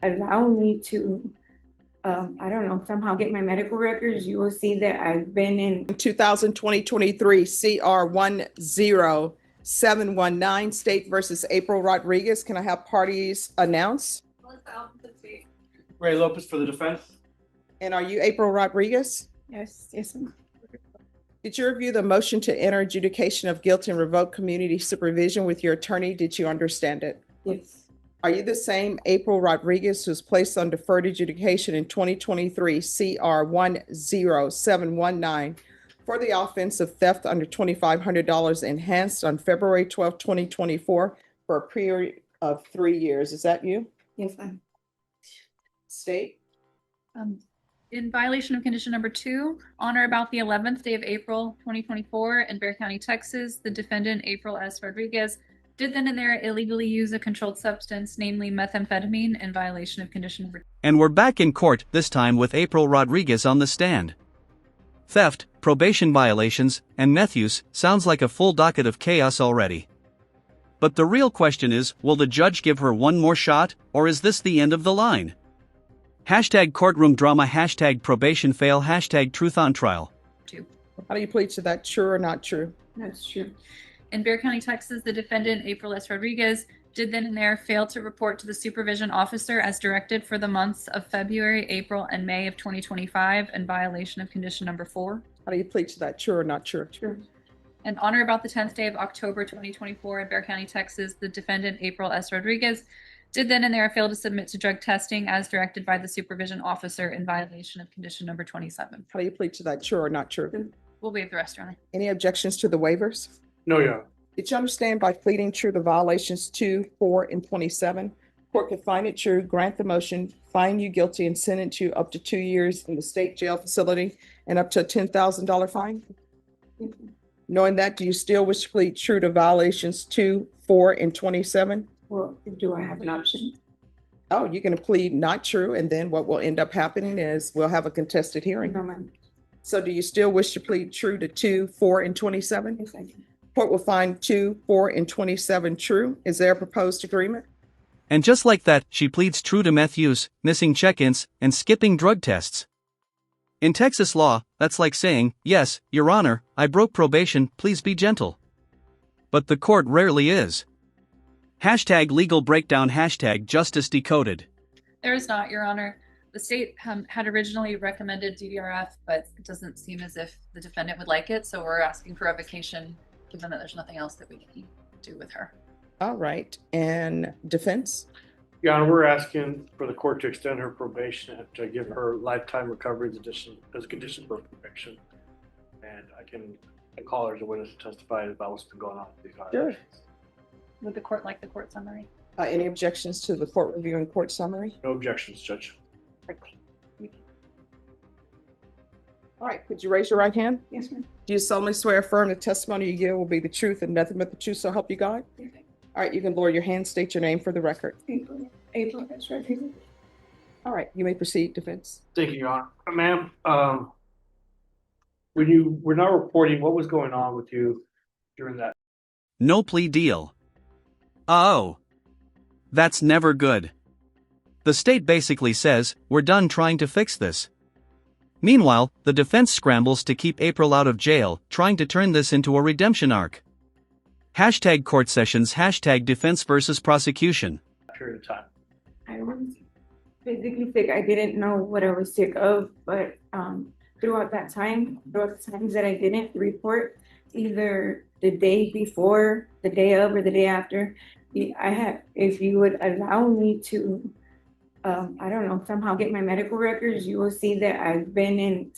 allow me to, I don't know, somehow get my medical records, you will see that I've been in 2023 CR 10719 State versus April Rodriguez. Can I have parties announce? Ray Lopez for the defense. And are you April Rodriguez? yes. Did you review the motion to enter adjudication of guilt and revoke community supervision with your attorney? Did you understand it? Yes. Are you the same April Rodriguez who was placed on deferred adjudication in 2023 CR 10719 for the offense of theft under $2,500 enhanced on February 12, 2024 for a period of 3 years? Is that you? Yes, ma'am. State? In violation of condition number 2, on or about the 11th day of April 2024 in Bexar County, Texas, the defendant, April S. Rodriguez, did then and there illegally use a controlled substance, namely methamphetamine, in violation of condition number 2. And we're back in court, this time with April Rodriguez on the stand. Theft, probation violations, and meth use sounds like a full docket of chaos already. But the real question is, will the judge give her one more shot, or is this the end of the line? Hashtag courtroom drama, hashtag probation fail, hashtag truth on trial. 2. How do you plead to that? True or not true? That's true. In Bexar County, Texas, the defendant, April S. Rodriguez, did then and there fail to report to the supervision officer as directed for the months of February, April, and May of 2025 in violation of condition number 4. How do you plead to that? True or not true? True. And on or about the 10th day of October 2024 in Bexar County, Texas, the defendant, April S. Rodriguez, did then and there fail to submit to drug testing as directed by the supervision officer in violation of condition number 27. How do you plead to that? True or not true? We'll waive the rest, Your Honor. Any objections to the waivers? No, Your Honor. Did you understand by pleading true to violations 2, 4, and 27? Court could find it true, grant the motion, find you guilty, and sentence you up to 2 years in the state jail facility and up to a $10,000 fine? Knowing that, do you still wish to plead true to violations 2, 4, and 27? Well, do I have an option? Oh, you're going to plead not true, and then what will end up happening is we'll have a contested hearing. No, ma'am. So do you still wish to plead true to 2, 4, and 27? Yes, I do. Court will find 2, 4, and 27 true. Is there a proposed agreement? And just like that, she pleads true to meth use, missing check-ins, and skipping drug tests. In Texas law, that's like saying, yes, Your Honor, I broke probation, please be gentle. But the court rarely is. Hashtag legal breakdown, hashtag justice decoded. There is not, Your Honor. The state had originally recommended DVRF, but it doesn't seem as if the defendant would like it, so we're asking for revocation, given that there's nothing else that we can do with her. All right. And defense? Your Honor, we're asking for the court to extend her probation and to give her lifetime recovery as a condition for conviction. And I can call her as a witness to testify about what's been going on with these violations. Would the court like the court summary? Any objections to the court review and court summary? No objections, Judge. All right. Could you raise your right hand? Yes, ma'am. Do you solemnly swear affirm the testimony you give will be the truth and nothing but the truth, so help you God? Yes. All right. You can lower your hand, state your name for the record. April S. Rodriguez. All right. You may proceed, defense. Thank you, Your Honor. Ma'am, when you were not reporting, what was going on with you during that? No plea deal. Oh. That's never good. The state basically says, we're done trying to fix this. Meanwhile, the defense scrambles to keep April out of jail, trying to turn this into a redemption arc. Hashtag court sessions, hashtag defense versus prosecution. Period of time. I was physically sick. I didn't know what I was sick of, but throughout the times that I didn't report, either the day before, the day of, or the day after, if you would allow me to, I don't know, somehow get my medical records, you will see that I've been in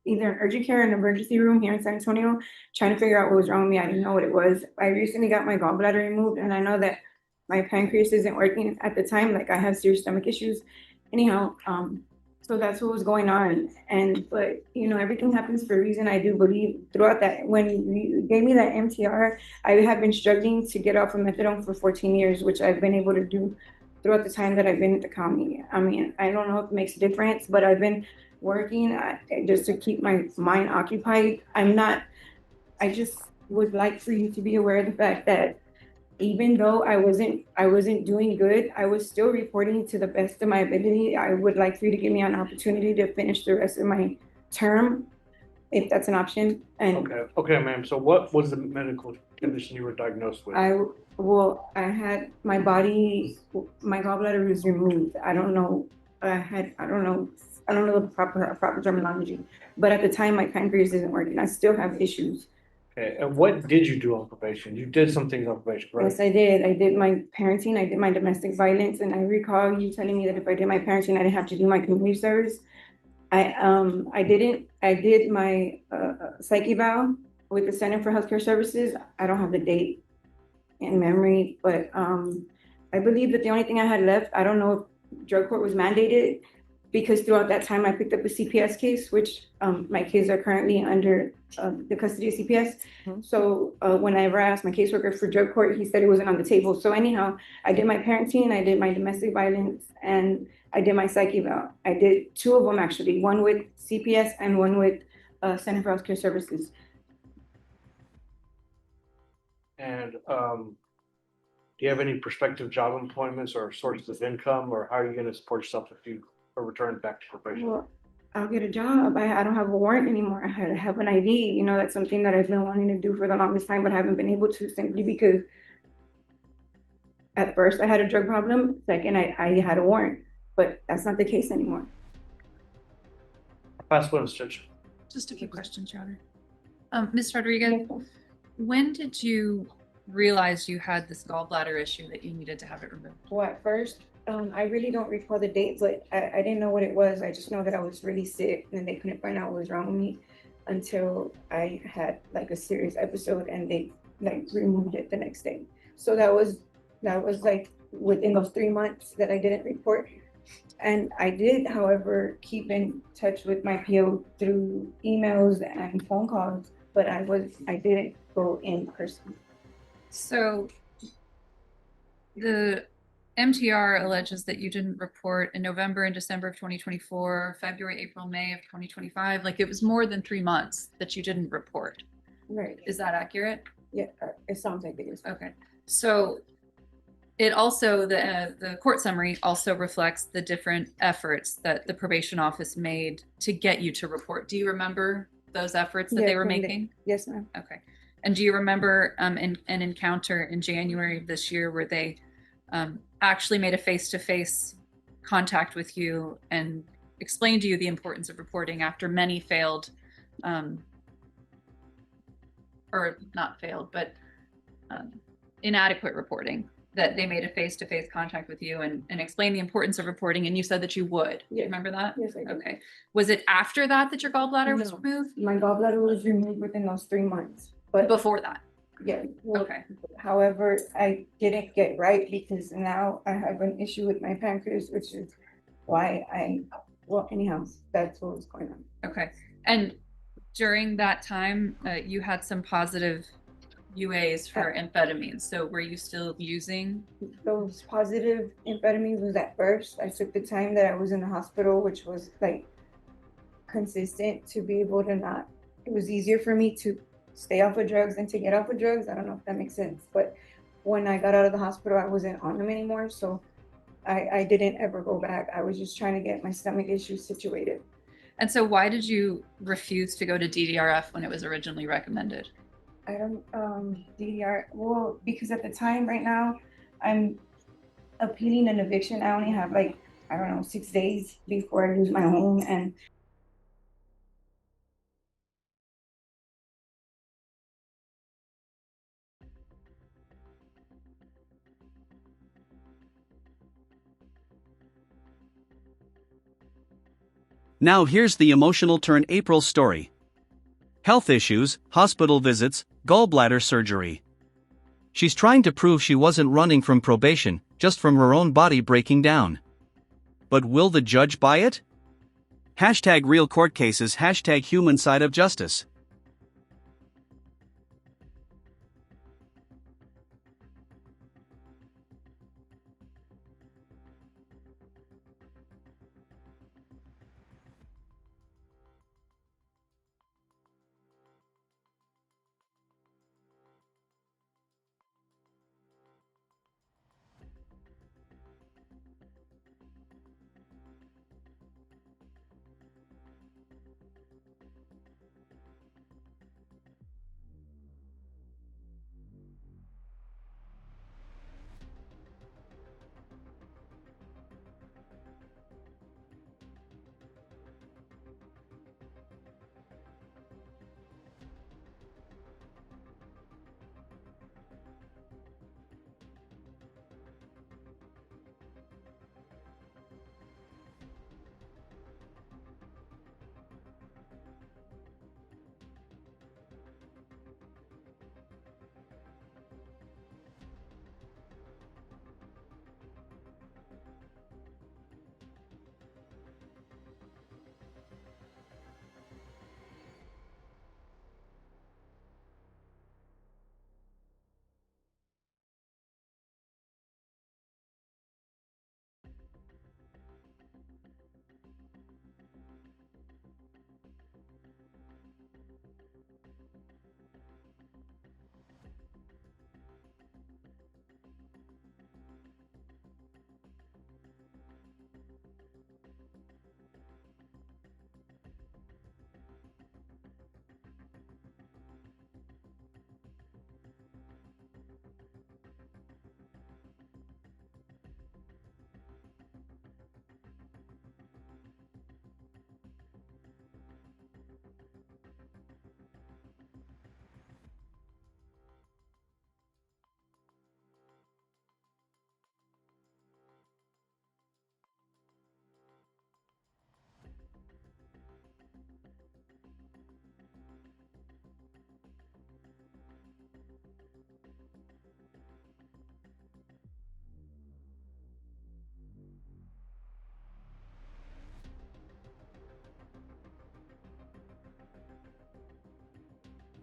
either an urgent care or an emergency room here in San Antonio, trying to figure out what was wrong with me. I didn't know what it was. I recently got my gallbladder removed, and I know that my pancreas isn't working at the time. Like, I have serious stomach issues. Anyhow, so that's what was going on. But you know, everything happens for a reason. I do believe throughout that, when you gave me that MTR, I have been struggling to get off of methadone for 14 years, which I've been able to do throughout the time that I've been at the county. I mean, I don't know if it makes a difference, but I've been working just to keep my mind occupied. I just would like for you to be aware of the fact that even though I wasn't doing good, I was still reporting to the best of my ability. I would like for you to give me an opportunity to finish the rest of my term, if that's an option. And Okay, ma'am. So what was the medical condition you were diagnosed with? I had my gallbladder was removed. I don't know. I don't know the proper terminology. But at the time, my pancreas isn't working. I still have issues. Okay, and what did you do on probation? You did some things on probation, correct? Yes, I did. I did my parenting. I did my domestic violence, and I recall you telling me that if I did my parenting, I didn't have to do my community service. I didn't. I did my psych eval with the Center for Healthcare Services. I don't have the date in memory, but I believe that the only thing I had left, I don't know if drug court was mandated, because throughout that time I picked up a CPS case, which my kids are currently under the custody of CPS. So whenever I asked my caseworker for drug court, he said it wasn't on the table. So anyhow, I did my parenting, I did my domestic violence, and I did my psych eval. I did two of them actually, one with CPS and one with Center for Healthcare Services. And do you have any prospective job employments or sources of income, or how are you going to support yourself if you are returned back to probation? Well, I'll get a job. I don't have a warrant anymore. I have an ID. You know, that's something that I've been wanting to do for the longest time, but haven't been able to, simply because at first I had a drug problem. Second, I had a warrant, but that's not the case anymore. Past witness, Judge. Just a few questions, Your Honor. Ms. Rodriguez, when did you realize you had this gallbladder issue that you needed to have it removed? Well, at first, I really don't recall the date, but I didn't know what it was. I just know that I was really sick and they couldn't find out what was wrong with me until I had like a serious episode and they like removed it the next day. So that was like within those 3 months that I didn't report. And I did, however, keep in touch with my PO through emails and phone calls, but I didn't go in person. So the MTR alleges that you didn't report in November and December of 2024, February, April, May of 2025. Like it was more than 3 months that you didn't report. Right. Is that accurate? Yeah, it sounds like it is. Okay. So it also, the court summary also reflects the different efforts that the probation office made to get you to report. Do you remember those efforts that they were making? Yes, ma'am. Okay. And do you remember an encounter in January of this year where they actually made a face-to-face contact with you and explained to you the importance of reporting after many failed, or not failed, but inadequate reporting, that they made a face-to-face contact with you and explained the importance of reporting, and you said that you would? Yeah. Remember that? Yes, I do. Okay. Was it after that that your gallbladder was No. removed? My gallbladder was removed within those 3 months, but Before that? yeah. Well, Okay. however, I didn't get right because now I have an issue with my pancreas, which is why well, anyhow, that's what was going on. Okay. And during that time, you had some positive UAs for amphetamines. So were you still using? Those positive amphetamines was at first. I took the time that I was in the hospital, which was like consistent, to be able to not, it was easier for me to stay off of drugs than to get off of drugs. I don't know if that makes sense, but when I got out of the hospital, I wasn't on them anymore. So I didn't ever go back. I was just trying to get my stomach issues situated. And so why did you refuse to go to DDRF when it was originally recommended? I don't, DDR, well, because at the time right now, I'm appealing an eviction. I only have like, I don't know, 6 days before I lose my home. And Now here's the emotional turn April story. Health issues, hospital visits, gallbladder surgery. She's trying to prove she wasn't running from probation, just from her own body breaking down. But will the judge buy it? Hashtag real court cases, hashtag human side of justice.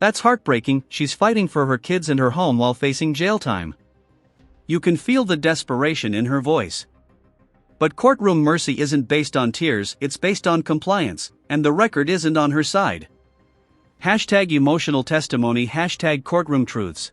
That's heartbreaking. She's fighting for her kids and her home while facing jail time. You can feel the desperation in her voice. But courtroom mercy isn't based on tears, it's based on compliance, and the record isn't on her side. Hashtag emotional testimony, hashtag courtroom truths.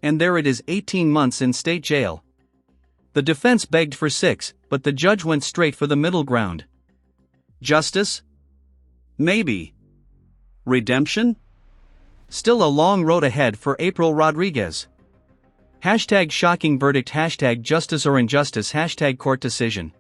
And there it is, 18 months in state jail. The defense begged for 6, but the judge went straight for the middle ground. Justice? Maybe. Redemption? Still a long road ahead for April Rodriguez. Hashtag shocking verdict, hashtag justice or injustice, hashtag court decision.